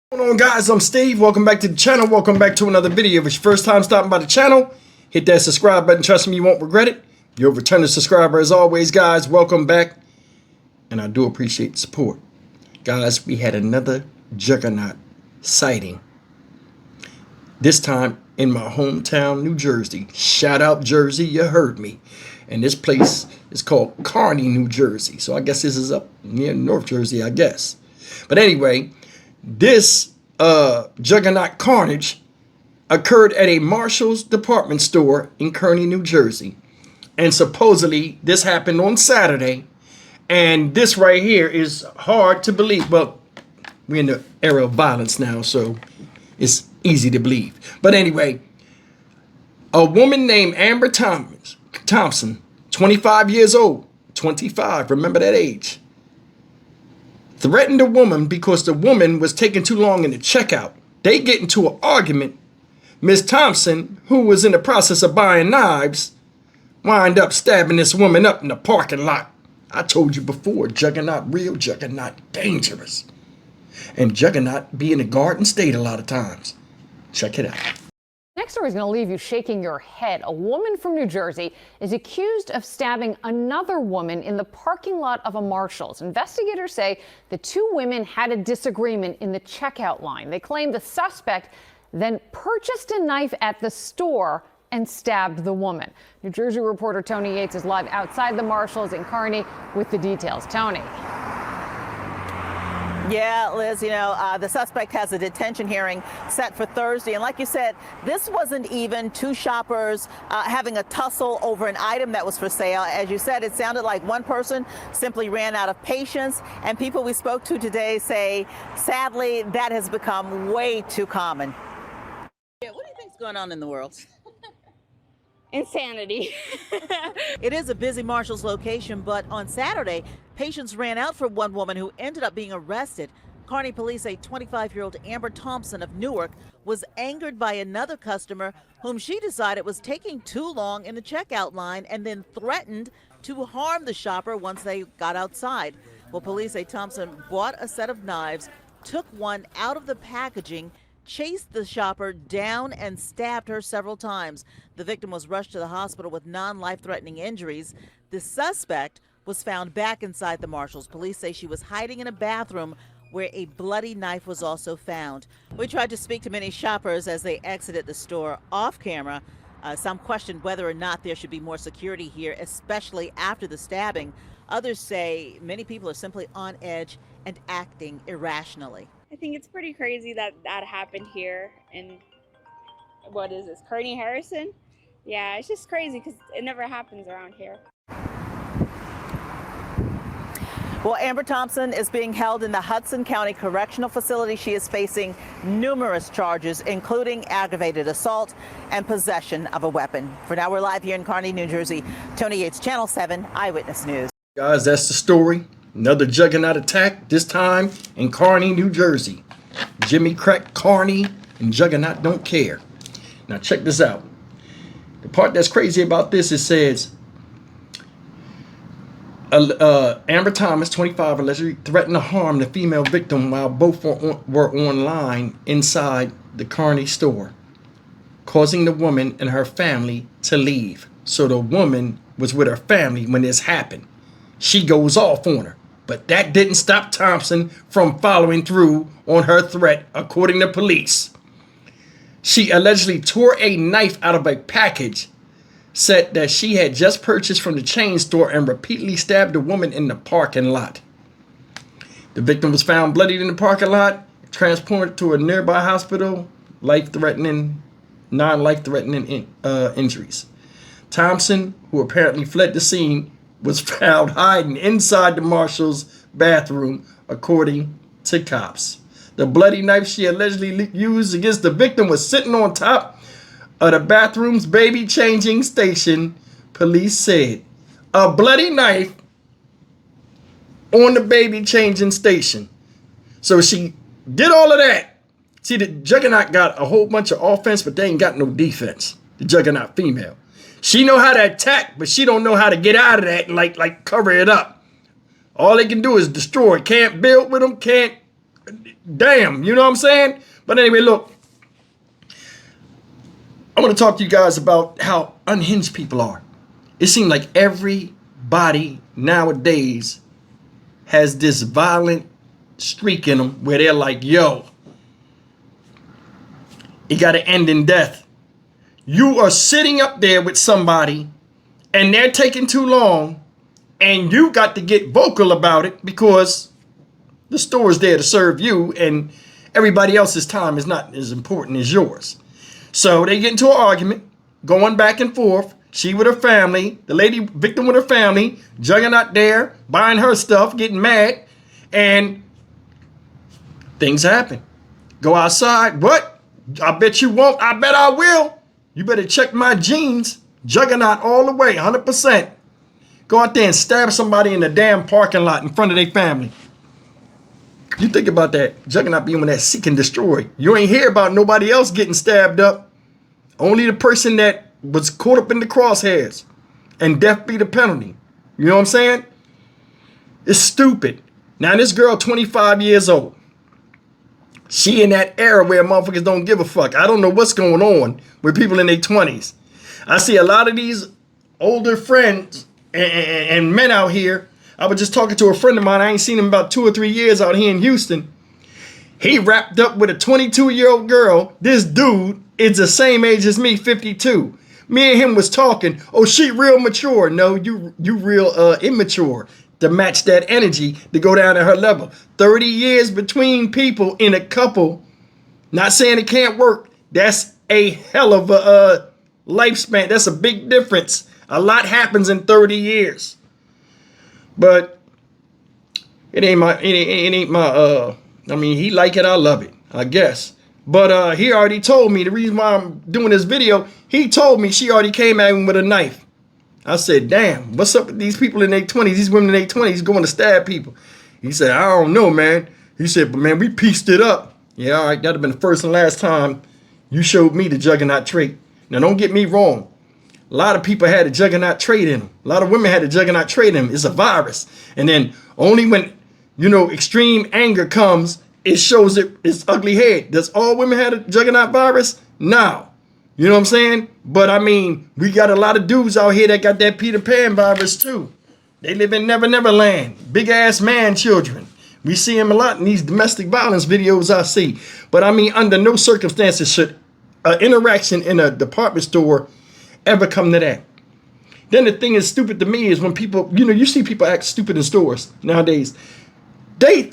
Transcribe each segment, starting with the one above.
What's going on, guys? I'm Steve. Welcome back to the channel. Welcome back to another video. If it's your first time stopping by the channel, hit that subscribe button. Trust me, you won't regret it. You're a returning subscriber as always, guys. Welcome back. And I do appreciate the support. Guys, we had another Juggernaut sighting. This time in my hometown, New Jersey. Shout out Jersey, you heard me. And this place is called Kearney, New Jersey. So I guess this is up near North Jersey, I guess. But anyway, this Juggernaut carnage occurred at a Marshall's department store in Kearney, New Jersey. And supposedly this happened on Saturday. And this right here is hard to believe. Well, we're in the era of violence now, so it's easy to believe. But anyway, a woman named Amber Thompson, 25 years old, 25, remember that age, threatened a woman because the woman was taking too long in the checkout. They get into an argument. Miss Thompson, who was in the process of buying knives, wind up stabbing this woman up in the parking lot. I told you before, Juggernaut real, Juggernaut dangerous. And Juggernaut be in the Garden State a lot of times. Check it out. Next story is going to leave you shaking your head. A woman from New Jersey is accused of stabbing another woman in the parking lot of a Marshall's. Investigators say the two women had a disagreement in the checkout line. They claim the suspect then purchased a knife at the store and stabbed the woman. New Jersey reporter Tony Yates is live outside the Marshall's in Kearney with the details. Tony. Yeah, Liz, the suspect has a detention hearing set for Thursday. And like you said, this wasn't even two shoppers having a tussle over an item that was for sale. As you said, it sounded like one person simply ran out of patience. And people we spoke to today say, sadly, that has become way too common. Yeah, what do you think's going on in the world? Insanity. It is a busy Marshall's location, but on Saturday, patience ran out for one woman who ended up being arrested. Kearney police say 25-year-old Amber Thompson of Newark was angered by another customer whom she decided was taking too long in the checkout line and then threatened to harm the shopper once they got outside. Well, police say Thompson bought a set of knives, took one out of the packaging, chased the shopper down and stabbed her several times. The victim was rushed to the hospital with non-life-threatening injuries. The suspect was found back inside the Marshalls. Police say she was hiding in a bathroom where a bloody knife was also found. We tried to speak to many shoppers as they exited the store off camera. Some questioned whether or not there should be more security here, especially after the stabbing. Others say many people are simply on edge and acting irrationally. I think it's pretty crazy that that happened here in, what is this, Kearney Harrison? Yeah, it's just crazy because it never happens around here. Well, Amber Thompson is being held in the Hudson County Correctional Facility. She is facing numerous charges, including aggravated assault and possession of a weapon. For now, we're live here in Kearney, New Jersey. Tony Yates, Channel 7 Eyewitness News. Guys, that's the story. Another Juggernaut attack, this time in Kearney, New Jersey. Jimmy crack Kearney and Juggernaut don't care. Now check this out. The part that's crazy about this, it says, Amber Thomas, 25, allegedly threatened to harm the female victim while both were online inside the Kearney store, causing the woman and her family to leave. So the woman was with her family when this happened. She goes off on her. But that didn't stop Thompson from following through on her threat, according to police. She allegedly tore a knife out of a package, said that she had just purchased from the chain store, and repeatedly stabbed a woman in the parking lot. The victim was found bloodied in the parking lot, transported to a nearby hospital, non-life-threatening injuries. Thompson, who apparently fled the scene, was found hiding inside the Marshall's bathroom, according to cops. The bloody knife she allegedly used against the victim was sitting on top of the bathroom's baby changing station, police said. A bloody knife on the baby changing station. So she did all of that. See, the Juggernaut got a whole bunch of offense, but they ain't got no defense. The Juggernaut female. She know how to attack, but she don't know how to get out of that and like cover it up. All they can do is destroy. Can't build with them, can't damn, you know what I'm saying? But anyway, look, I want to talk to you guys about how unhinged people are. It seems like everybody nowadays has this violent streak in them where they're like, yo, it got to end in death. You are sitting up there with somebody and they're taking too long, and you got to get vocal about it because the store is there to serve you and everybody else's time is not as important as yours. So they get into an argument, going back and forth. She with her family, the lady victim with her family, Juggernaut there, buying her stuff, getting mad, and things happen. Go outside. What? I bet you won't. I bet I will. You better check my jeans. Juggernaut all the way, 100%. Go out there and stab somebody in the damn parking lot in front of their family. You think about that. Juggernaut being that seek and destroy. You ain't hear about nobody else getting stabbed up. Only the person that was caught up in the crosshairs. And death be the penalty. You know what I'm saying? It's stupid. Now this girl, 25 years old. She in that era where motherfuckers don't give a fuck. I don't know what's going on with people in their 20s. I see a lot of these older friends and men out here. I was just talking to a friend of mine. I ain't seen him in about 2 or 3 years out here in Houston. He wrapped up with a 22-year-old girl. This dude is the same age as me, 52. Me and him was talking. Oh, she real mature. No, you real immature to match that energy to go down to her level. 30 years between people in a couple. Not saying it can't work. That's a hell of a lifespan. That's a big difference. A lot happens in 30 years. But it ain't my I mean, he like it, I love it, I guess. But he already told me the reason why I'm doing this video, he told me she already came at him with a knife. I said, damn, what's up with these people in their 20s, these women in their 20s going to stab people? He said, I don't know, man. He said, but man, we pieced it up. Yeah, all right, that'd have been the first and last time you showed me the Juggernaut trait. Now, don't get me wrong. A lot of people had a Juggernaut trait in them. A lot of women had a Juggernaut trait in them. It's a virus. And then only when, you know, extreme anger comes, it shows its ugly head. Does all women have a Juggernaut virus? No. You know what I'm saying? But I mean, we got a lot of dudes out here that got that Peter Pan virus too. They live in Never Never Land. Big ass man children. We see them a lot in these domestic violence videos I see. But I mean, under no circumstances should an interaction in a department store ever come to that. Then the thing is stupid to me is when people, you know, you see people act stupid in stores nowadays. They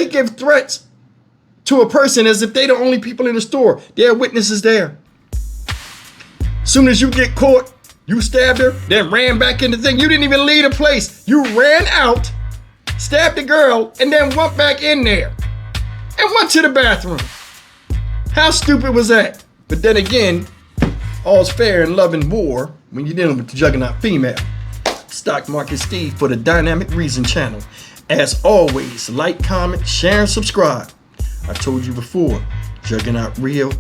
give threats to a person as if they the only people in the store. There are witnesses there. Soon as you get caught, you stabbed her, then ran back in the thing. You didn't even leave the place. You ran out, stabbed the girl, and then went back in there and went to the bathroom. How stupid was that? But then again, all's fair in love and war when you're dealing with the Juggernaut female. Stock Market Steve for the Dynamic Reason channel. As always, like, comment, share, and subscribe. I told you before, Juggernaut real,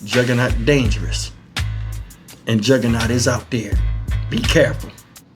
Juggernaut dangerous. And Juggernaut is out there. Be careful.